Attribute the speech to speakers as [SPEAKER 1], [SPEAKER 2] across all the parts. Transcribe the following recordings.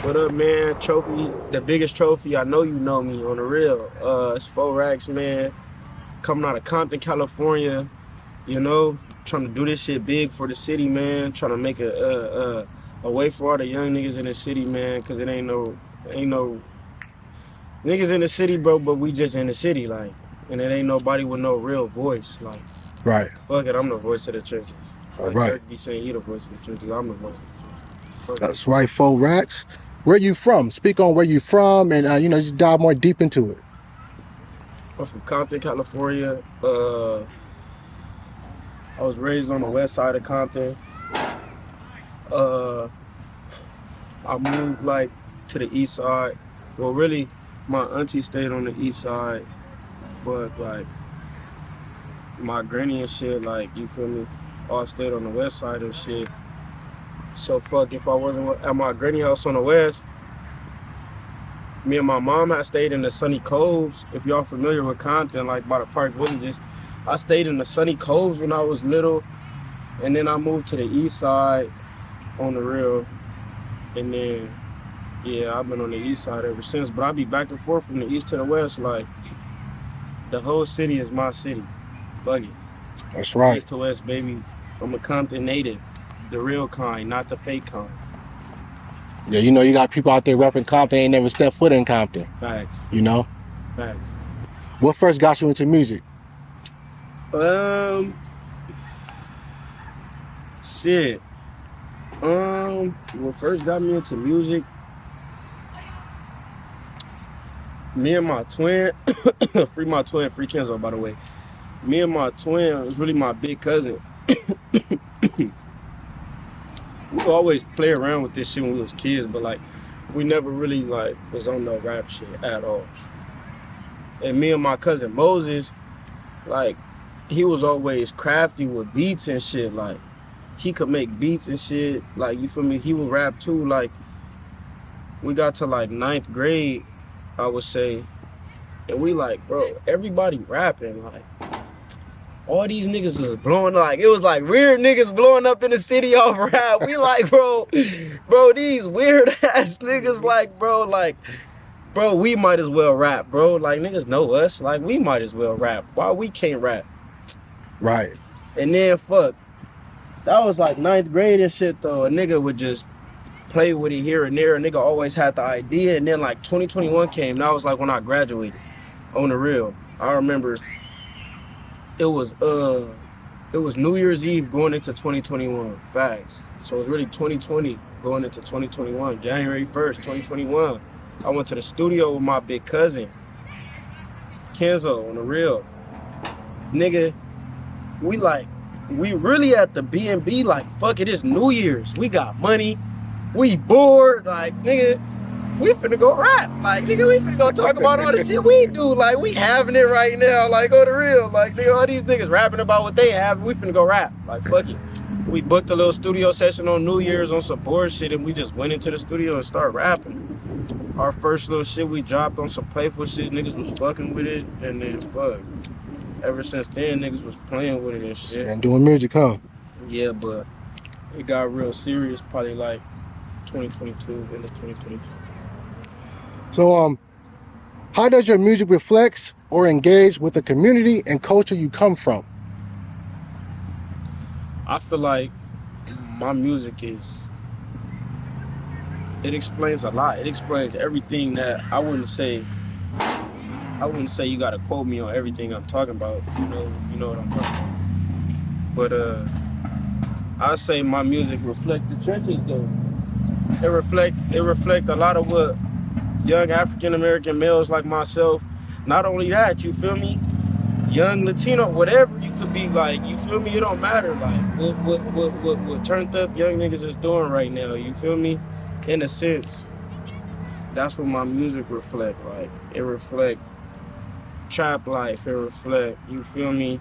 [SPEAKER 1] What up, man? Trophy, the biggest trophy. I know you know me on the real. It's 4oeRacks, man. Coming out of Compton, California. You know, trying to do this shit big for the city, man. Trying to make a way for all the young niggas in the city, man. Cause it ain't no niggas in the city, bro. But we just in the city, like, and it ain't nobody with no real voice, like.
[SPEAKER 2] Right.
[SPEAKER 1] Fuck it, I'm the voice of the churches. Like
[SPEAKER 2] Right.
[SPEAKER 1] Durk be saying he the voice of the churches. I'm the voice of the churches.
[SPEAKER 2] That's right, 4oeRacks. Where you from? Speak on where you from, and just dive more deep into it.
[SPEAKER 1] I'm from Compton, California. I was raised on the west side of Compton. I moved like to the east side. Well, really, my auntie stayed on the east side, but like my granny and shit, like, you feel me, all stayed on the west side and shit. So fuck, if I wasn't at my granny house on the west, me and my mom had stayed in the Sunny Coves. If y'all familiar with Compton, like by the Park Villages, I stayed in the Sunny Coves when I was little, and then I moved to the east side on the real, and then yeah, I've been on the east side ever since. But I be back and forth from the east to the west. Like, the whole city is my city. Fuck it.
[SPEAKER 2] That's right.
[SPEAKER 1] East to west, baby. I'm a Compton native, the real kind, not the fake kind.
[SPEAKER 2] Yeah, you got people out there repping Compton, ain't never stepped foot in Compton.
[SPEAKER 1] Facts. Facts.
[SPEAKER 2] What first got you into music?
[SPEAKER 1] Shit. What first got me into music, me and my twin, free my twin, free Kenzo, by the way. Me and my twin, it was really my big cousin. We always play around with this shit when we was kids, but like, we never really like was on no rap shit at all. And me and my cousin Moses, like, he was always crafty with beats and shit. Like, he could make beats and shit. Like, you feel me? He would rap too. Like, we got to like 9th grade, I would say, and we like, bro, everybody rapping. Like, all these niggas is blowing, like, it was like weird niggas blowing up in the city off rap. We like, bro, these weird ass niggas, like, bro, we might as well rap, bro. Like, niggas know us. Like, we might as well rap. Why we can't rap?
[SPEAKER 2] Right.
[SPEAKER 1] And then, fuck, that was like 9th grade and shit, though. A nigga would just play with it here and there. A nigga always had the idea. And then, like, 2021 came. That was like when I graduated, on the real. I remember it was New Year's Eve going into 2021. Facts. So it was really 2020 going into 2021. January 1st, 2021. I went to the studio with my big cousin, Kenzo, on the real. Nigga, we really at the B&B, like, fuck it, it's New Year's. We got money. We bored. Like, nigga, we finna go rap. Like, nigga, we finna go talk about all the shit we do. Like, we having it right now. Like, on the real. Like, nigga, all these niggas rapping about what they have. We finna go rap. Like, fuck it. We booked a little studio session on New Year's on some bullshit, and we just went into the studio and started rapping. Our first little shit we dropped on some playful shit. Niggas was fucking with it, and then fuck. Ever since then, niggas was playing with it and shit.
[SPEAKER 2] And doing music, huh?
[SPEAKER 1] Yeah, but it got real serious probably like 2022, into 2022.
[SPEAKER 2] So, how does your music reflect or engage with the community and culture you come from?
[SPEAKER 1] I feel like my music it explains a lot. It explains everything that I wouldn't say you gotta quote me on everything I'm talking about. You know what I'm talking about. But I say my music reflect the churches though. It reflect a lot of what young African American males like myself. Not only that, you feel me? Young Latino, whatever you could be, like, you feel me? It don't matter, like, what turned up young niggas is doing right now, you feel me? In a sense, that's what my music reflect. Like, it reflect trap life, it reflect, you feel me?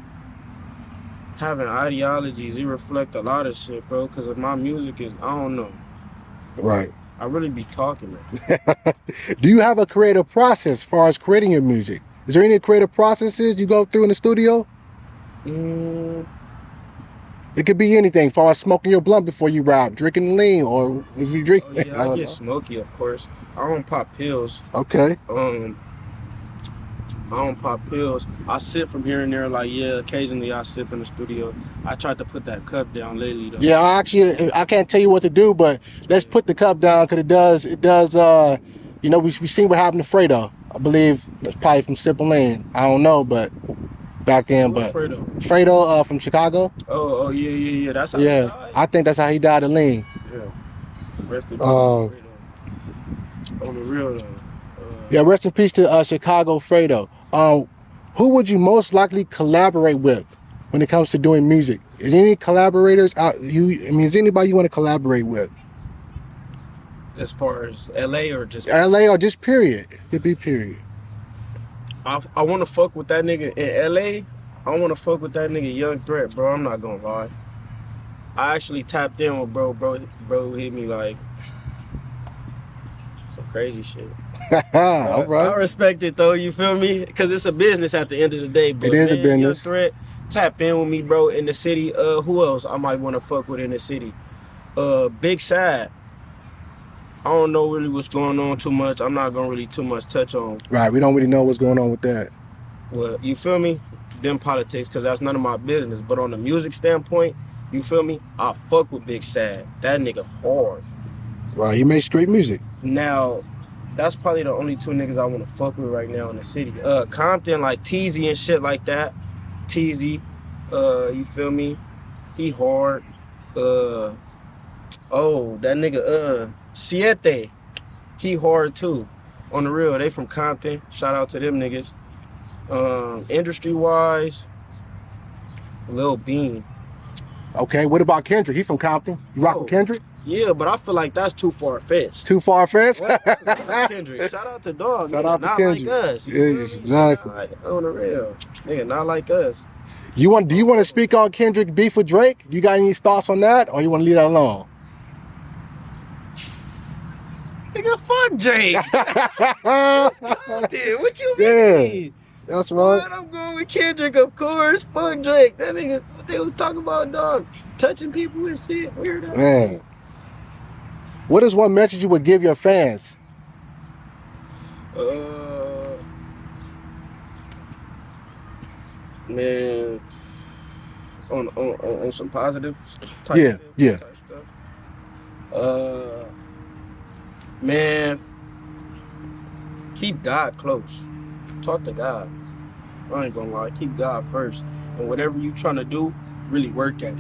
[SPEAKER 1] Having ideologies, it reflect a lot of shit, bro, because of my music is, I don't know.
[SPEAKER 2] Right.
[SPEAKER 1] I really be talking.
[SPEAKER 2] Do you have a creative process as far as creating your music? Is there any creative processes you go through in the studio? It could be anything, as far as smoking your blunt before you rap, drinking lean, or if you drink.
[SPEAKER 1] Oh, yeah, I get smoky, of course. I don't pop pills.
[SPEAKER 2] Okay.
[SPEAKER 1] I don't pop pills. I sip from here and there, like, yeah, occasionally I sip in the studio. I tried to put that cup down lately, though.
[SPEAKER 2] Yeah, I can't tell you what to do, but let's put the cup down, because it does, you know, we seen what happened to Fredo. I believe that's probably from Sipping Lane. I don't know, but back then,
[SPEAKER 1] Who's
[SPEAKER 2] but
[SPEAKER 1] Fredo?
[SPEAKER 2] From Chicago.
[SPEAKER 1] Oh, yeah. That's how
[SPEAKER 2] Yeah,
[SPEAKER 1] he died?
[SPEAKER 2] I think that's how he died of lean.
[SPEAKER 1] Yeah. Rest in peace, Fredo. On the real, though.
[SPEAKER 2] Yeah, rest in peace to Chicago Fredo. Who would you most likely collaborate with when it comes to doing music? Is there any collaborators out? Is there anybody you want to collaborate with?
[SPEAKER 1] As far as LA or just
[SPEAKER 2] LA or just period? It could be period.
[SPEAKER 1] I want to fuck with that nigga in LA. I want to fuck with that nigga Young Threat, bro. I'm not gonna lie. I actually tapped in with bro hit me like some crazy shit.
[SPEAKER 2] All right.
[SPEAKER 1] I respect it though, you feel me? Because it's a business at the end of the day. But
[SPEAKER 2] it is a business.
[SPEAKER 1] Young Threat, tap in with me, bro, in the city. Who else I might want to fuck with in the city? Big Sad. I don't know really what's going on too much. I'm not gonna really too much touch on.
[SPEAKER 2] Right, we don't really know what's going on with that.
[SPEAKER 1] Well, you feel me? Them politics, because that's none of my business. But on the music standpoint, you feel me? I fuck with Big Sad. That nigga hard.
[SPEAKER 2] Right, he makes great music.
[SPEAKER 1] Now, that's probably the only two niggas I want to fuck with right now in the city. Compton, like Teezy and shit like that. Teezy, you feel me? He hard. That nigga, Siete, he hard too. On the real, they from Compton. Shout out to them niggas. Industry wise, Lil Bean.
[SPEAKER 2] Okay, what about Kendrick? He from Compton. You rock with Kendrick?
[SPEAKER 1] Yeah, but I feel like that's too far-fetched.
[SPEAKER 2] Too far-fetched?
[SPEAKER 1] Kendrick. Shout out to Dog.
[SPEAKER 2] Shout out to Kendrick.
[SPEAKER 1] Not like us.
[SPEAKER 2] Yeah, exactly.
[SPEAKER 1] On the real. Nigga, not like us.
[SPEAKER 2] Do you want to speak on Kendrick beef with Drake? You got any thoughts on that, or you want to leave that alone?
[SPEAKER 1] Nigga, fuck Drake. What you mean?
[SPEAKER 2] Yeah, that's right.
[SPEAKER 1] What? I'm going with Kendrick, of course. Fuck Drake. That nigga, what they was talking about, dog? Touching people and shit. Weird.
[SPEAKER 2] Man. What is one message you would give your fans?
[SPEAKER 1] Man, on some positive type stuff. Man, keep God close. Talk to God. I ain't gonna lie. Keep God first. And whatever you trying to do, really work at it.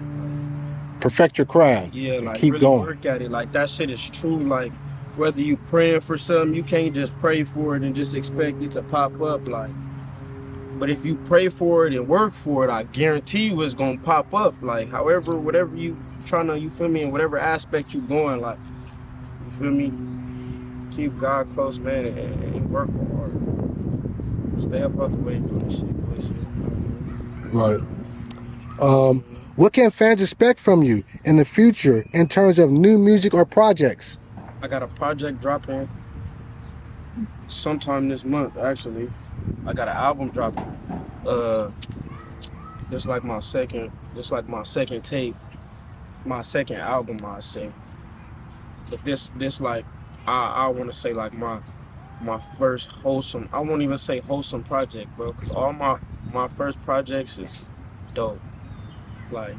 [SPEAKER 2] Perfect your craft.
[SPEAKER 1] Yeah, like
[SPEAKER 2] keep
[SPEAKER 1] really
[SPEAKER 2] going.
[SPEAKER 1] Work at it. Like that shit is true. Like whether you praying for something, you can't just pray for it and just expect it to pop up. Like, but if you pray for it and work for it, I guarantee you it's gonna pop up. Like, however, whatever you trying to, you feel me, in whatever aspect you going, like, you feel me, keep God close, man, and work hard. Stay up out the way doing this shit,
[SPEAKER 2] Right. What can fans expect from you in the future in terms of new music or projects?
[SPEAKER 1] I got a project dropping sometime this month, actually. I got an album dropping. Just like my second tape, my second album, I say. But this like, I want to say like my first wholesome, I won't even say wholesome project, bro, because all my first projects is dope. Like,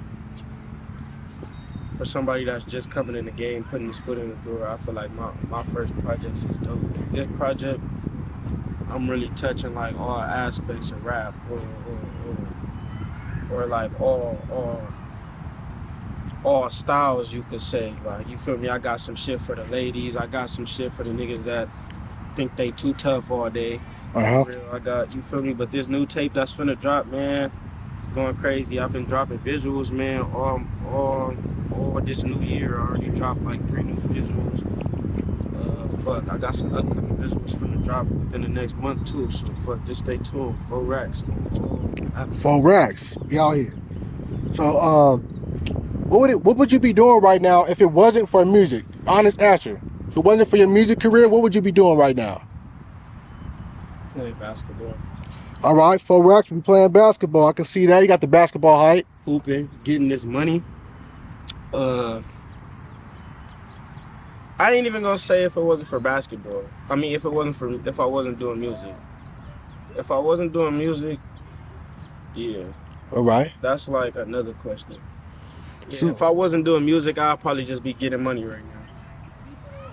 [SPEAKER 1] for somebody that's just coming in the game, putting his foot in the door, I feel like my first projects is dope. This project, I'm really touching like all aspects of rap, or like all styles, you could say. Like, you feel me? I got some shit for the ladies. I got some shit for the niggas that think they too tough all day.
[SPEAKER 2] Uh-huh.
[SPEAKER 1] I got, you feel me? But this new tape that's finna drop, man, going crazy. I've been dropping visuals, man, all this new year. I already dropped like 3 new visuals. I got some upcoming visuals finna drop within the next month too. So just stay tuned. 4oeRacks.
[SPEAKER 2] 4oeRacks. We out here. So what would you be doing right now if it wasn't for music? Honest answer. If it wasn't for your music career, what would you be doing right now?
[SPEAKER 1] Play basketball.
[SPEAKER 2] All right, 4oeRacks, we playing basketball. I can see that. You got the basketball height.
[SPEAKER 1] hooping, getting this money. I ain't even gonna say if it wasn't for basketball. I mean, if I wasn't doing music. If I wasn't doing music, yeah.
[SPEAKER 2] All right.
[SPEAKER 1] That's like another question. Yeah,
[SPEAKER 2] So,
[SPEAKER 1] if I wasn't doing music, I'd probably just be getting money right now.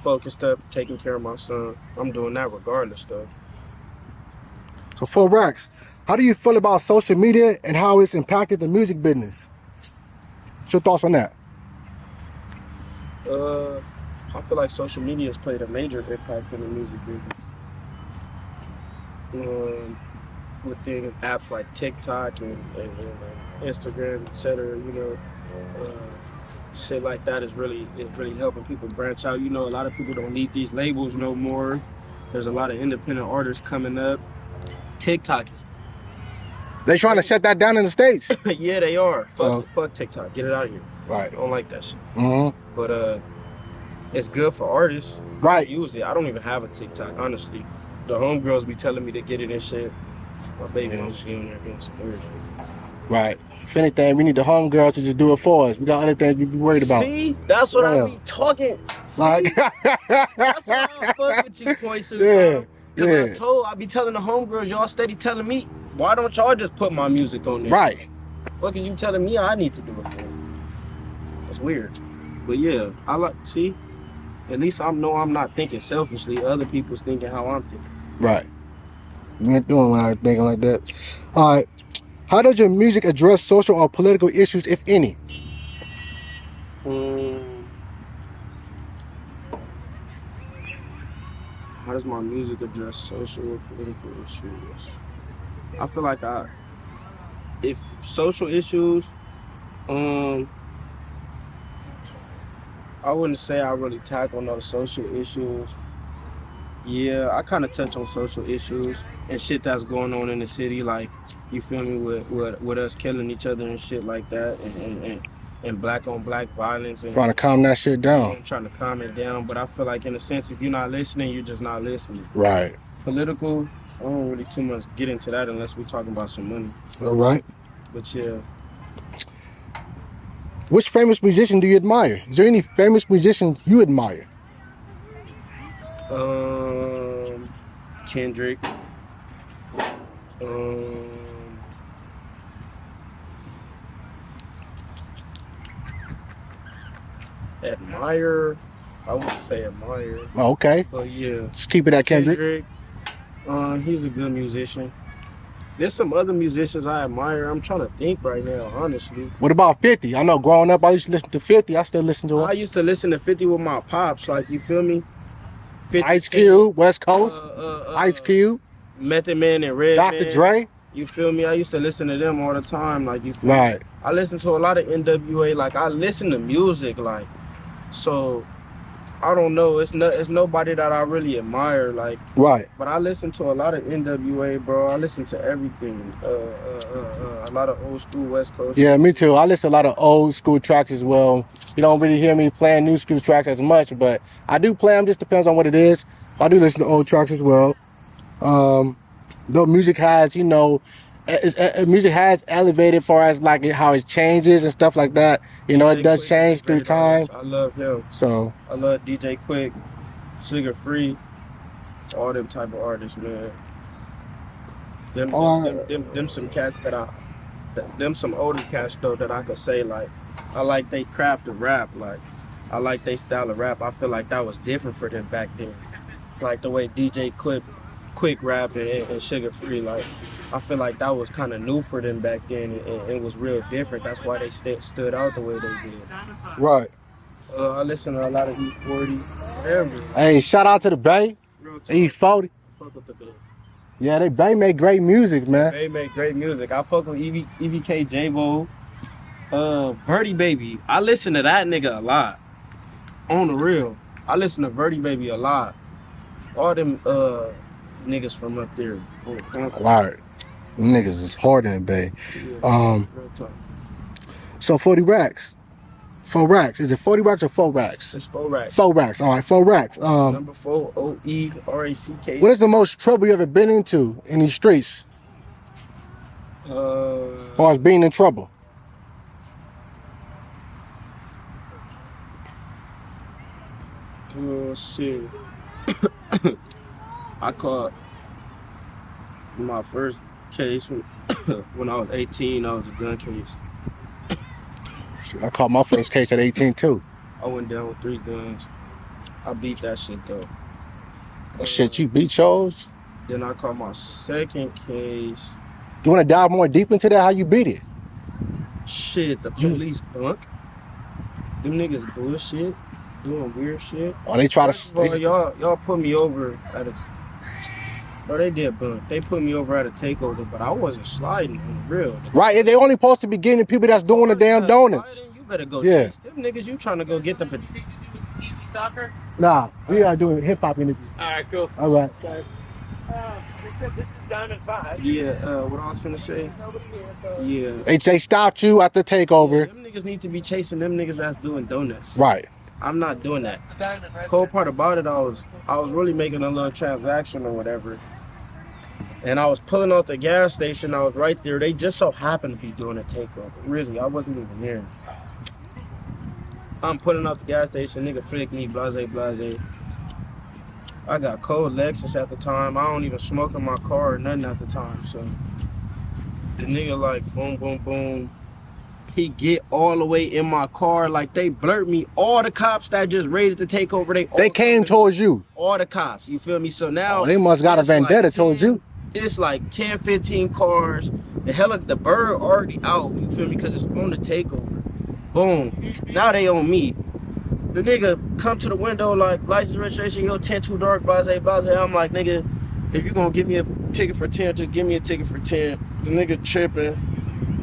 [SPEAKER 1] Focused up, taking care of my son. I'm doing that regardless, though.
[SPEAKER 2] so 4oeRacks, how do you feel about social media and how it's impacted the music business? What's your thoughts on that?
[SPEAKER 1] I feel like social media has played a major impact in the music business. With things, apps like TikTok and Instagram, etc. Shit like that is really helping people branch out. A lot of people don't need these labels no more. There's a lot of independent artists coming up. TikTok is.
[SPEAKER 2] They trying to shut that down in the States.
[SPEAKER 1] Yeah, they are. Fuck TikTok. Get it out of here.
[SPEAKER 2] Right.
[SPEAKER 1] I don't like that shit.
[SPEAKER 2] Mm-hmm.
[SPEAKER 1] But it's good for artists.
[SPEAKER 2] Right.
[SPEAKER 1] I use it. I don't even have a TikTok, honestly. The homegirls be telling me to get it and shit. My baby wants be on there doing some weird shit.
[SPEAKER 2] Right. If anything, we need the homegirls to just do it for us. We got other things we be worried about.
[SPEAKER 1] See? That's what I be talking.
[SPEAKER 2] Like,
[SPEAKER 1] that's why I fuck with you, Pointshootshotem. Because I be telling the homegirls, y'all steady telling me, why don't y'all just put my music on there?
[SPEAKER 2] Right.
[SPEAKER 1] Fuck is you telling me I need to do it for? That's weird. But yeah, see? At least I know I'm not thinking selfishly. Other people's thinking how I'm thinking.
[SPEAKER 2] Right. You ain't doing when I was thinking like that. All right. How does your music address social or political issues, if any?
[SPEAKER 1] How does my music address social or political issues? I feel like if social issues, I wouldn't say I really tackle no social issues. Yeah, I kind of touch on social issues and shit that's going on in the city, like, you feel me, with us killing each other and shit like that, and black on black violence. And
[SPEAKER 2] trying to calm that shit down.
[SPEAKER 1] I'm trying to calm it down, but I feel like in a sense, if you're not listening, you're just not listening.
[SPEAKER 2] Right.
[SPEAKER 1] Political, I don't really too much get into that unless we're talking about some money.
[SPEAKER 2] All right.
[SPEAKER 1] But yeah.
[SPEAKER 2] Which famous musician do you admire? Is there any famous musician you admire?
[SPEAKER 1] Kendrick. Admire. I wouldn't say admire.
[SPEAKER 2] Oh, okay.
[SPEAKER 1] But yeah.
[SPEAKER 2] Just keep it at Kendrick.
[SPEAKER 1] He's a good musician. There's some other musicians I admire. I'm trying to think right now, honestly.
[SPEAKER 2] What about 50? I know growing up I used to listen to 50. I still listen to him.
[SPEAKER 1] I used to listen to 50 with my pops, like, you feel me? 50,
[SPEAKER 2] Ice Cube, West Coast. Ice Cube.
[SPEAKER 1] Method Man and Red
[SPEAKER 2] Dr.
[SPEAKER 1] Man.
[SPEAKER 2] Dre.
[SPEAKER 1] You feel me? I used to listen to them all the time, like, you feel
[SPEAKER 2] Right.
[SPEAKER 1] me? I listen to a lot of NWA, like, I listen to music, like, so I don't know. It's nobody that I really admire, like.
[SPEAKER 2] Right.
[SPEAKER 1] But I listen to a lot of NWA, bro. I listen to everything. A lot of old school West Coast.
[SPEAKER 2] Yeah, me too. I listen to a lot of old school tracks as well. You don't really hear me playing new school tracks as much, but I do play them. Just depends on what it is. I do listen to old tracks as well. Though music has, music has elevated as far as like how it changes and stuff like that. It does change through time.
[SPEAKER 1] I love him.
[SPEAKER 2] So
[SPEAKER 1] I love DJ Quick, Sugar Free, all them type of artists, man. Them some cats them some older cats though that I could say, like, I like they craft of rap, like I like they style of rap. I feel like that was different for them back then. Like the way DJ Quick rap and Sugar Free, like I feel like that was kind of new for them back then, and it was real different. That's why they stood out the way they did.
[SPEAKER 2] right.
[SPEAKER 1] I listen to a lot of E40, whatever.
[SPEAKER 2] Hey, shout out to the Bay. E40.
[SPEAKER 1] Fuck with the Bay.
[SPEAKER 2] Yeah, they Bay make great music, man.
[SPEAKER 1] They make great music. I fuck with EVK, J-Bo, Birdie Baby. I listen to that nigga a lot. On the real, I listen to Birdie Baby a lot. All them niggas from up there.
[SPEAKER 2] Right. Them niggas is hard in the Bay.
[SPEAKER 1] Yeah,
[SPEAKER 2] so 4oeRacks. 4oeRacks. Is it 4oeRacks or 4oeRacks?
[SPEAKER 1] It's 4oeRacks.
[SPEAKER 2] 4oeRacks. All right, 4oeRacks.
[SPEAKER 1] Number 4, OERACK.
[SPEAKER 2] What is the most trouble you ever been into in these streets?
[SPEAKER 1] Uh,
[SPEAKER 2] As far as being in trouble.
[SPEAKER 1] Oh shit. I caught my first case when I was 18. I was a gun case.
[SPEAKER 2] I caught my first case at 18 too.
[SPEAKER 1] I went down with 3 guns. I beat that shit though.
[SPEAKER 2] Shit, you beat yours?
[SPEAKER 1] Then I caught my second case.
[SPEAKER 2] You want to dive more deep into that? How you beat it?
[SPEAKER 1] Shit, the police bunk. Them niggas bullshit, doing weird shit.
[SPEAKER 2] Oh, they try
[SPEAKER 1] First of all, y'all put me over at a. Bro, they did bunk. They put me over at a takeover, but I wasn't sliding on the real.
[SPEAKER 2] Right, they only supposed to be getting people that's doing the damn donuts.
[SPEAKER 1] Sliding, you better go chase them niggas. You trying to go get the.
[SPEAKER 3] Soccer?
[SPEAKER 2] Nah, we are doing hip-hop interview.
[SPEAKER 3] All right, cool.
[SPEAKER 2] All right.
[SPEAKER 3] Okay. They said this is Diamond 5.
[SPEAKER 1] Yeah, what I was finna say.
[SPEAKER 3] Nobody here, so.
[SPEAKER 1] Yeah.
[SPEAKER 2] They stopped you at the takeover.
[SPEAKER 1] Them niggas need to be chasing them niggas that's doing donuts.
[SPEAKER 2] Right.
[SPEAKER 1] I'm not doing that.
[SPEAKER 3] Diamond, right?
[SPEAKER 1] Cool part about it, I was really making a little transaction or whatever. And I was pulling out the gas station. I was right there. They just so happened to be doing a takeover. Really, I wasn't even there. I'm pulling out the gas station. Nigga flick me, blase, blase. I got cold Lexus at the time. I don't even smoke in my car or nothing at the time. So the nigga like boom, boom, boom. He get all the way in my car. Like they blurt me. All the cops that just raided the takeover,
[SPEAKER 2] They came towards you.
[SPEAKER 1] all the cops. You feel me? So now
[SPEAKER 2] they must got a
[SPEAKER 1] it's like
[SPEAKER 2] vendetta towards you.
[SPEAKER 1] It's like 10, 15 cars. The bird already out. You feel me? Because it's on the takeover. Boom. Now they on me. The nigga come to the window like license registration, yo, 10 too dark, blase, blase. I'm like, nigga, if you gonna give me a ticket for 10, just give me a ticket for 10. The nigga tripping.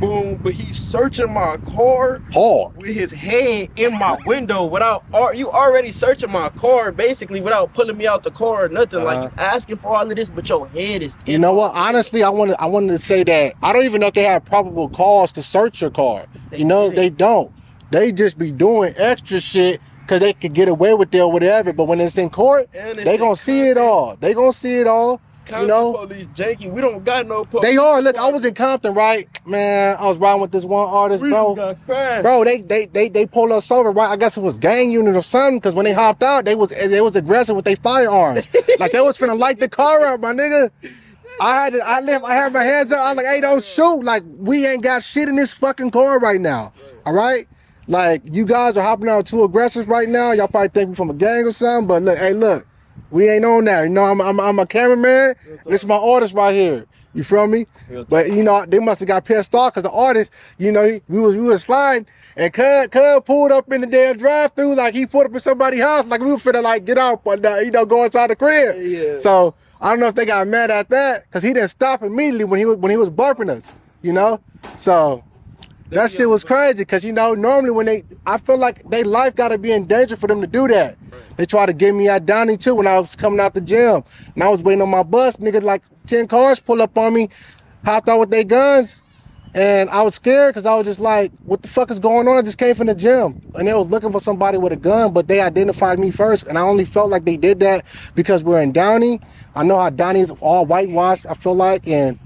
[SPEAKER 1] Boom, but he's searching my car
[SPEAKER 2] hard
[SPEAKER 1] with his head in my window without, you already searching my car basically without pulling me out the car or nothing. Like you asking for all of this, but your head is in.
[SPEAKER 2] You know what? Honestly, I wanted to say that I don't even know if they have probable cause to search your car. They don't. They just be doing extra shit because they could get away with it or whatever. But when it's in court, they gonna see it all. They gonna see it all.
[SPEAKER 1] Compton, you know, police janky. We don't got no police.
[SPEAKER 2] They are. Look, I was in Compton, right? Man, I was riding with this one artist, bro. Bro, they pulled us over, right? I guess it was gang unit or something, because when they hopped out, they was aggressive with their firearms. Like they was finna light the car up, my nigga. I had my hands up. I was like, hey, don't shoot. Like, we ain't got shit in this fucking car right now. All right? Like, you guys are hopping out too aggressive right now. Y'all probably think we from a gang or something, but look, hey, look. We ain't on that. You know, I'm a cameraman. This is my artist right here. You feel me? But you know, they must have got pissed off because the artist, you know, we was sliding and Cud pulled up in the damn drive-through like he pulled up in somebody's house like we were finna like get out, but you know, go inside the crib. Yeah. So I don't know if they got mad at that because he didn't stop immediately when he was burping us. You know, so. That shit was crazy because, you know, normally I feel like their life got to be in danger for them to do that. They tried to get me at Downey too when I was coming out the gym. And I was waiting on my bus. Niggas like 10 cars pull up on me, hopped out with their guns. And I was scared because I was just like, what the fuck is going on? I just came from the gym. And they was looking for somebody with a gun, but they identified me first. And I only felt like they did that because we're in Downey. I know how Downey is all whitewashed, I feel like. And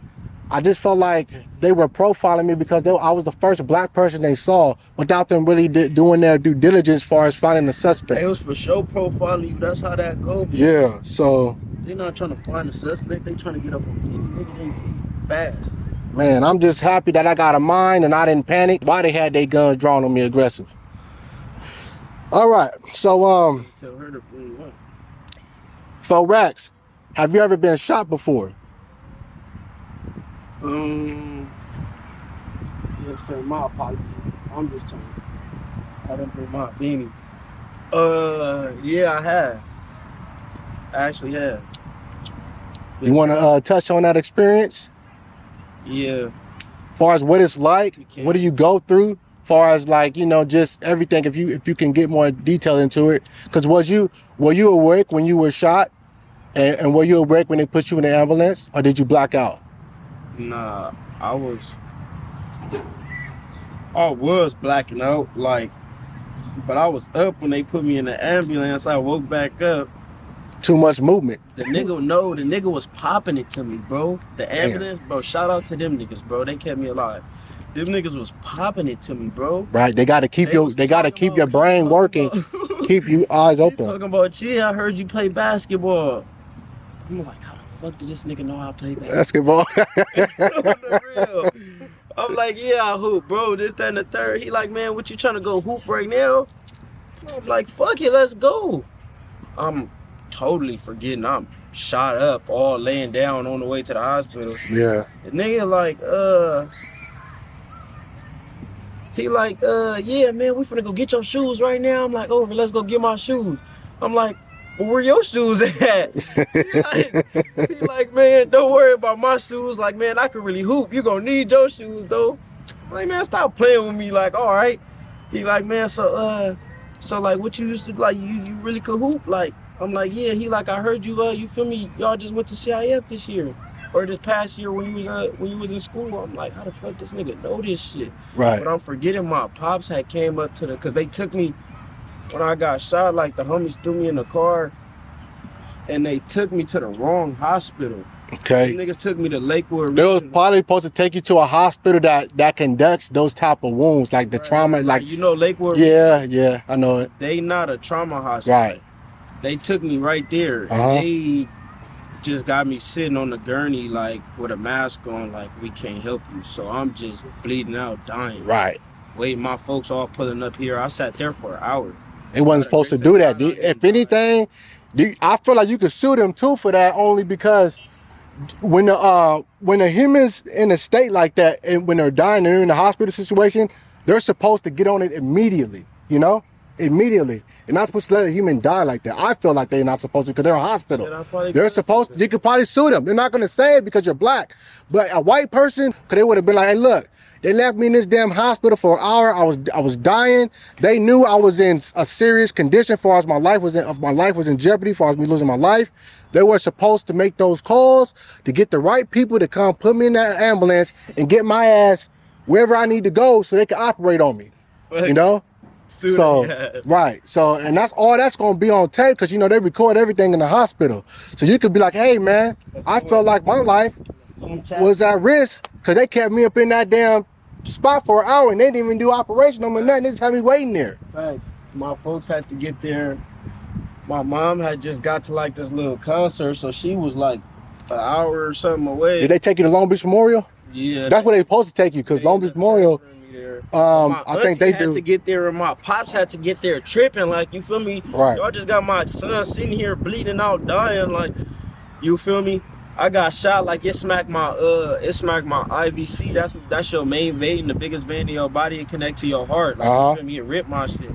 [SPEAKER 2] I just felt like they were profiling me because I was the first black person they saw without them really doing their due diligence as far as finding the suspect.
[SPEAKER 1] It was for sure profiling you. That's how that goes.
[SPEAKER 2] Yeah, so.
[SPEAKER 1] They're not trying to find the suspect. They trying to get up on niggas ain't fast.
[SPEAKER 2] Man, I'm just happy that I got a mind and I didn't panic. Why they had their guns drawn on me aggressive. All right, so
[SPEAKER 1] Tell her to bring one.
[SPEAKER 2] 4oeRacks, have you ever been shot before?
[SPEAKER 1] Yes, sir. My apologies. I'm just trying. I didn't bring my beanie. Yeah, I have. I actually have.
[SPEAKER 2] You want to touch on that experience?
[SPEAKER 1] Yeah.
[SPEAKER 2] As far as what it's like, what do you go through? As far as like, you know, just everything. If you can get more detail into it, because were you awake when you were shot, and were you awake when they put you in the ambulance, or did you black out?
[SPEAKER 1] Nah, I was blacking out, like, but I was up when they put me in the ambulance. I woke back up.
[SPEAKER 2] Too much movement.
[SPEAKER 1] The nigga was popping it to me, bro. The ambulance, bro, shout out to them niggas, bro. They kept me alive. Them niggas was popping it to me, bro.
[SPEAKER 2] Right, they gotta keep your brain working. keep you eyes
[SPEAKER 1] He
[SPEAKER 2] open.
[SPEAKER 1] talking about, yeah, I heard you play basketball. I'm like, how the fuck did this nigga know how to play basketball?
[SPEAKER 2] Basketball.
[SPEAKER 1] On the real. I'm like, yeah, I hoop, bro. This, that, and the third. He like, man, what you trying to go hoop right now? I'm like, fuck it, let's go. I'm totally forgetting. I'm shot up, all laying down on the way to the hospital.
[SPEAKER 2] Yeah.
[SPEAKER 1] The nigga like, he like, yeah, man, we finna go get your shoes right now. I'm like, over, let's go get my shoes. I'm like, well, where your shoes at? he like, man, don't worry about my shoes. Like, man, I can really hoop. You gonna need your shoes though. I'm like, man, stop playing with me. Like, all right. He like, man, so like, what you used to like? You really could hoop? Like, I'm like, yeah. He like, I heard you. You feel me? Y'all just went to CIF this year. Or this past year when you was in school. I'm like, how the fuck this nigga know this shit?
[SPEAKER 2] Right.
[SPEAKER 1] But I'm forgetting my pops had came up to cause they took me when I got shot. Like the homies threw me in the car, and they took me to the wrong hospital.
[SPEAKER 2] Okay.
[SPEAKER 1] These niggas took me to Lakewood.
[SPEAKER 2] They was probably supposed to take you to a hospital that conducts those type of wounds, like the trauma,
[SPEAKER 1] right.
[SPEAKER 2] like
[SPEAKER 1] You know Lakewood.
[SPEAKER 2] Yeah, I know it.
[SPEAKER 1] They not a trauma hospital.
[SPEAKER 2] Right.
[SPEAKER 1] They took me right there.
[SPEAKER 2] Uh-huh.
[SPEAKER 1] And they just got me sitting on the gurney like with a mask on, like we can't help you. So I'm just bleeding out, dying.
[SPEAKER 2] Right.
[SPEAKER 1] Wait, my folks all pulling up here. I sat there for an hour.
[SPEAKER 2] They wasn't supposed to do that. If anything, I feel like you could sue them too for that, only because when the humans in a state like that and when they're dying, they're in a hospital situation, they're supposed to get on it immediately, you know? Immediately. You're not supposed to let a human die like that. I feel like they're not supposed to because they're in a hospital. They're supposed to, you could probably sue them. They're not going to say it because you're black. But a white person, because they would have been like, hey, look, they left me in this damn hospital for an hour. I was dying. They knew I was in a serious condition for as my life was in jeopardy, for as me losing my life. They were supposed to make those calls to get the right people to come put me in that ambulance and get my ass wherever I need to go so they can operate on me. You know? So, right. So, and that's all that's going to be on tape because, you know, they record everything in the hospital. So you could be like, hey, man, I felt like my life was at risk because they kept me up in that damn spot for an hour and they didn't even do operation on me, nothing. They just had me waiting there.
[SPEAKER 1] Right. My folks had to get there. My mom had just got to like this little concert, so she was like an hour or something away.
[SPEAKER 2] Did they take you to Long Beach Memorial?
[SPEAKER 1] Yeah.
[SPEAKER 2] That's where they supposed to take you because Long Beach Memorial, I think they do.
[SPEAKER 1] had to get there and my pops had to get there tripping, like, you feel me?
[SPEAKER 2] Right.
[SPEAKER 1] Y'all just got my son sitting here bleeding out, dying, like, you feel me? I got shot, like, it smacked my IVC. That's your main vein, the biggest vein in your body. It connect to your heart. Like, you feel me? It ripped my shit.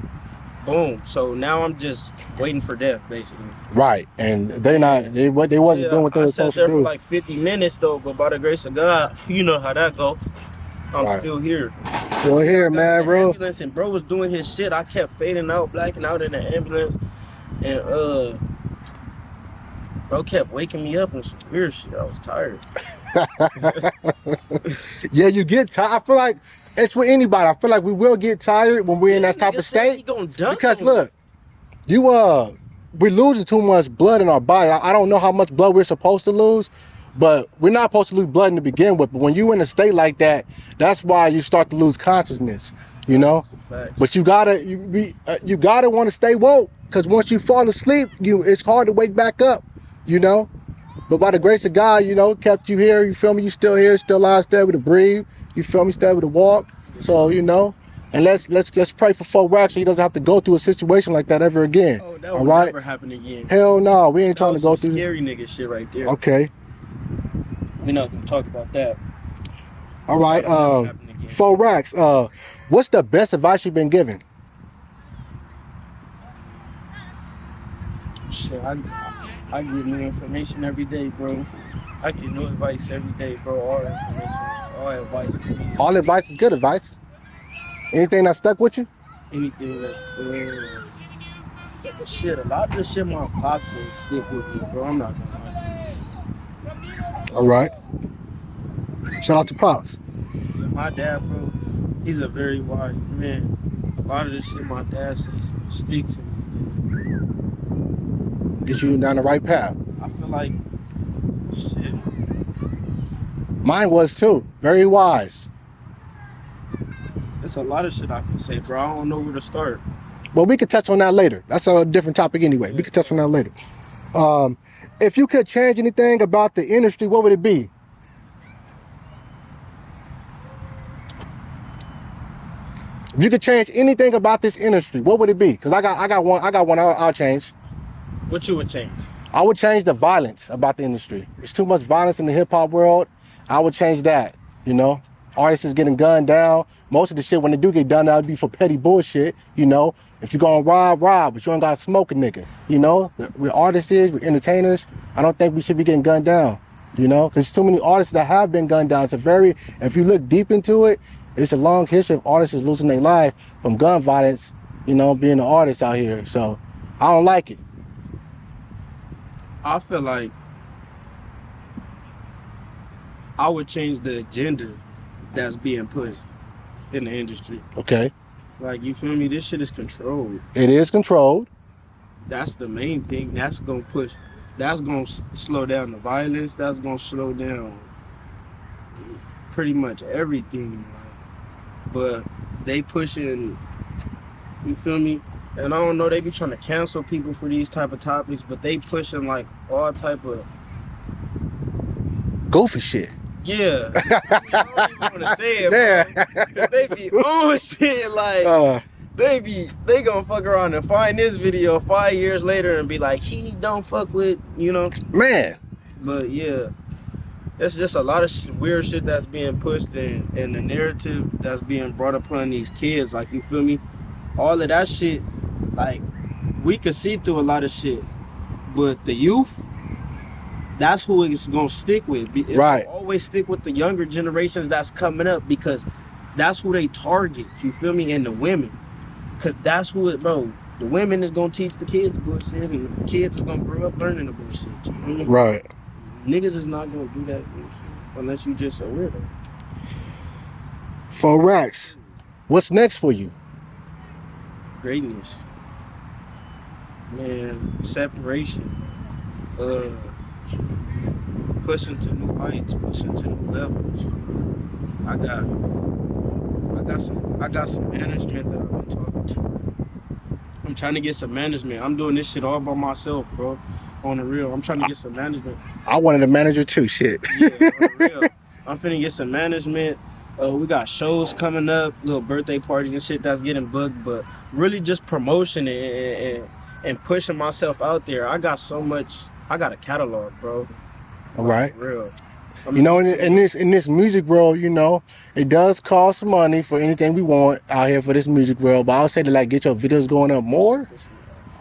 [SPEAKER 1] Boom. So now I'm just waiting for death, basically.
[SPEAKER 2] Right. And they wasn't doing what they were supposed to do. I sat there
[SPEAKER 1] for like 50 minutes though, but by the grace of God, you know how that go. I'm still here.
[SPEAKER 2] Still here, man, bro.
[SPEAKER 1] Ambulance and bro was doing his shit. I kept fading out, blacking out in the ambulance, and bro kept waking me up on some weird shit. I was tired.
[SPEAKER 2] Yeah, you get tired. I feel like it's for anybody. I feel like we will get tired when we're in that type of state. Because look, we're losing too much blood in our body. I don't know how much blood we're supposed to lose, but we're not supposed to lose blood to begin with. But when you're in a state like that, that's why you start to lose consciousness, you know? But you gotta want to stay woke, because once you fall asleep, it's hard to wake back up, you know? But by the grace of God, you know, kept you here, you feel me? You still here, still alive, still able to breathe, you feel me? Still able to walk. So, you know, and let's pray for 4oeRacks so he doesn't have to go through a situation like that ever again.
[SPEAKER 1] Oh, that will never happen again.
[SPEAKER 2] Hell no, we ain't trying to go through
[SPEAKER 1] scary nigga shit right there.
[SPEAKER 2] Okay.
[SPEAKER 1] We're not gonna talk about that.
[SPEAKER 2] All right, 4oeRacks, what's the best advice you've been given?
[SPEAKER 1] Shit, I get new information every day, bro. I get new advice every day, bro. All information, all advice.
[SPEAKER 2] All advice is good advice. Anything that stuck with you?
[SPEAKER 1] Anything that's shit. A lot of the shit my pops said stick with me, bro. I'm not gonna lie to you.
[SPEAKER 2] All right. Shout out to Pops.
[SPEAKER 1] My dad, bro, he's a very wise man. A lot of the shit my dad says stick to me.
[SPEAKER 2] Get you down the right path.
[SPEAKER 1] I feel like shit.
[SPEAKER 2] Mine was too. Very wise.
[SPEAKER 1] There's a lot of shit I can say, bro. I don't know where to start.
[SPEAKER 2] Well, we could touch on that later. That's a different topic anyway. We could touch on that later. If you could change anything about the industry, what would it be? If you could change anything about this industry, what would it be? Because I got one I'll change.
[SPEAKER 1] What you would change?
[SPEAKER 2] I would change the violence about the industry. There's too much violence in the hip hop world. I would change that, you know? Artists is getting gunned down. Most of the shit, when they do get done, that would be for petty bullshit, you know? If you're gonna rob, but you ain't gotta smoke a nigga, you know? We're artists, we're entertainers. I don't think we should be getting gunned down, you know? Because too many artists that have been gunned down. If you look deep into it, it's a long history of artists losing their life from gun violence, you know, being an artist out here. So I don't like it.
[SPEAKER 1] I feel like I would change the agenda that's being pushed in the industry.
[SPEAKER 2] Okay.
[SPEAKER 1] Like, you feel me? This shit is controlled.
[SPEAKER 2] It is controlled.
[SPEAKER 1] That's the main thing. That's gonna push. That's gonna slow down the violence. That's gonna slow down pretty much everything. But they pushing, you feel me? And I don't know, they be trying to cancel people for these type of topics, but they pushing like all type of
[SPEAKER 2] goofy shit.
[SPEAKER 1] Yeah. I don't even want to say it, bro. They be on shit like they gonna fuck around and find this video 5 years later and be like, he don't fuck with, you know.
[SPEAKER 2] Man.
[SPEAKER 1] But yeah, it's just a lot of weird shit that's being pushed and the narrative that's being brought upon these kids. Like, you feel me? All of that shit, like, we could see through a lot of shit, but the youth, that's who it's gonna stick with. It's
[SPEAKER 2] right.
[SPEAKER 1] Gonna always stick with the younger generations that's coming up because that's who they target. You feel me? And the women, because that's who it, bro. The women is gonna teach the kids bullshit, and the kids is gonna grow up learning the bullshit. You feel me?
[SPEAKER 2] Right.
[SPEAKER 1] Niggas is not gonna do that bullshit unless you just a weirdo.
[SPEAKER 2] 4oeRacks, what's next for you?
[SPEAKER 1] Greatness, man. Separation. Pushing to new heights, pushing to new levels. I got some management that I've been talking to. I'm trying to get some management. I'm doing this shit all by myself, bro. On the real, I'm trying to get some management.
[SPEAKER 2] I wanted a manager too, shit.
[SPEAKER 1] Yeah, on the real. I'm finna get some management. We got shows coming up, little birthday parties and shit that's getting booked, but really just promotion and pushing myself out there. I got a catalog, bro.
[SPEAKER 2] All right.
[SPEAKER 1] Real.
[SPEAKER 2] You know, in this music world, you know, it does cost money for anything we want out here for this music world. But I would say to like get your videos going up more.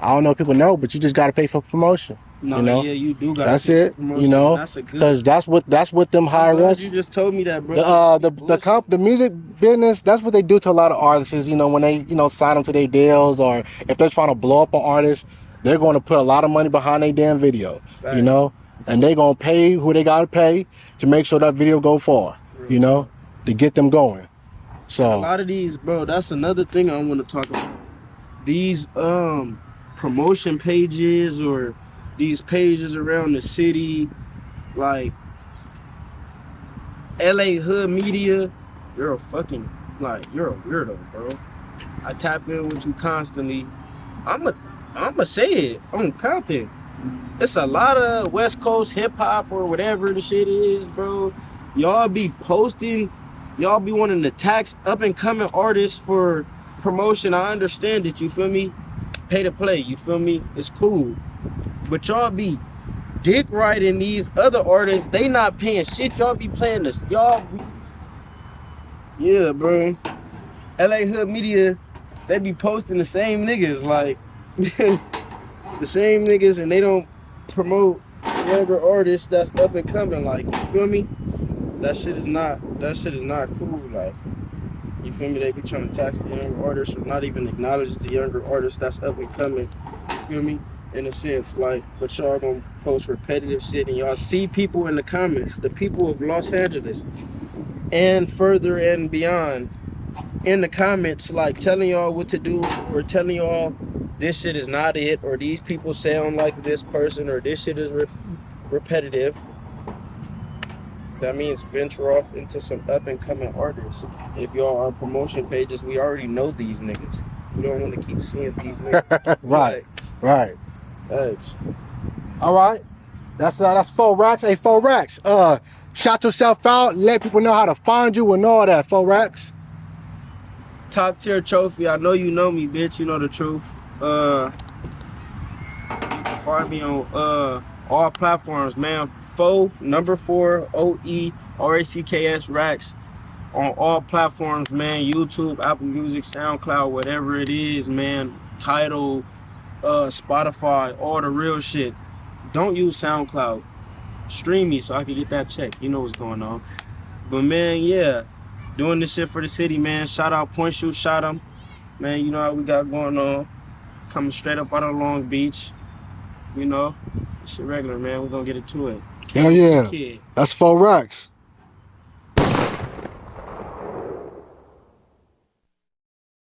[SPEAKER 2] I don't know if people know, but you just got to pay for promotion.
[SPEAKER 1] No,
[SPEAKER 2] you know?
[SPEAKER 1] Yeah, you do got.
[SPEAKER 2] That's it. You know, because that's what them hire us.
[SPEAKER 1] You just told me that, bro.
[SPEAKER 2] The music business, that's what they do to a lot of artists. You know, when they sign them to their deals, or if they're trying to blow up an artist, they're going to put a lot of money behind their damn video. Right. You know. And they gonna pay who they gotta pay to make sure that video go far, you know, to get them going. So
[SPEAKER 1] a lot of these, bro, that's another thing I want to talk about. These promotion pages or these pages around the city, like LAHoodMedia, you're a weirdo, bro. I tap in with you constantly. I'ma say it on Compton. It's a lot of West Coast hip-hop or whatever the shit is, bro. Y'all be posting, y'all be wanting to tax up-and-coming artists for promotion. I understand it, you feel me? Pay to play, you feel me? It's cool. But y'all be dick riding these other artists. They not paying shit. Y'all be playing this. Yeah, bro. LAHoodMedia, they be posting the same niggas, like... the same niggas, and they don't promote younger artists that's up and coming. Like, you feel me? That shit is not cool. Like, you feel me? They be trying to tax the younger artists or not even acknowledge the younger artists that's up and coming. You feel me? In a sense, like, but y'all gonna post repetitive shit, and y'all see people in the comments, the people of Los Angeles and further and beyond, in the comments, like telling y'all what to do or telling y'all this shit is not it, or these people sound like this person, or this shit is repetitive. That means venture off into some up and coming artists. If y'all are promotion pages, we already know these niggas. We don't want to keep seeing these niggas.
[SPEAKER 2] Right, right.
[SPEAKER 1] Thanks.
[SPEAKER 2] All right. That's 4oeRacks. Hey, 4oeRacks. Shout yourself out. Let people know how to find you and all that. 4oeRacks.
[SPEAKER 1] Top tier trophy. I know you know me, bitch. You know the truth. You can find me on all platforms, man. 4oeRacks racks on all platforms, man. YouTube, Apple Music, SoundCloud, whatever it is, man. Tidal, Spotify, all the real shit. Don't use SoundCloud. Stream me so I can get that check. You know what's going on. But man, yeah, doing this shit for the city, man. Shout out Pointshootshotem, man. You know how we got going on. Coming straight up out of Long Beach. You know, shit regular, man. We're gonna get it to it.
[SPEAKER 2] Hell yeah. That's 4oeRacks.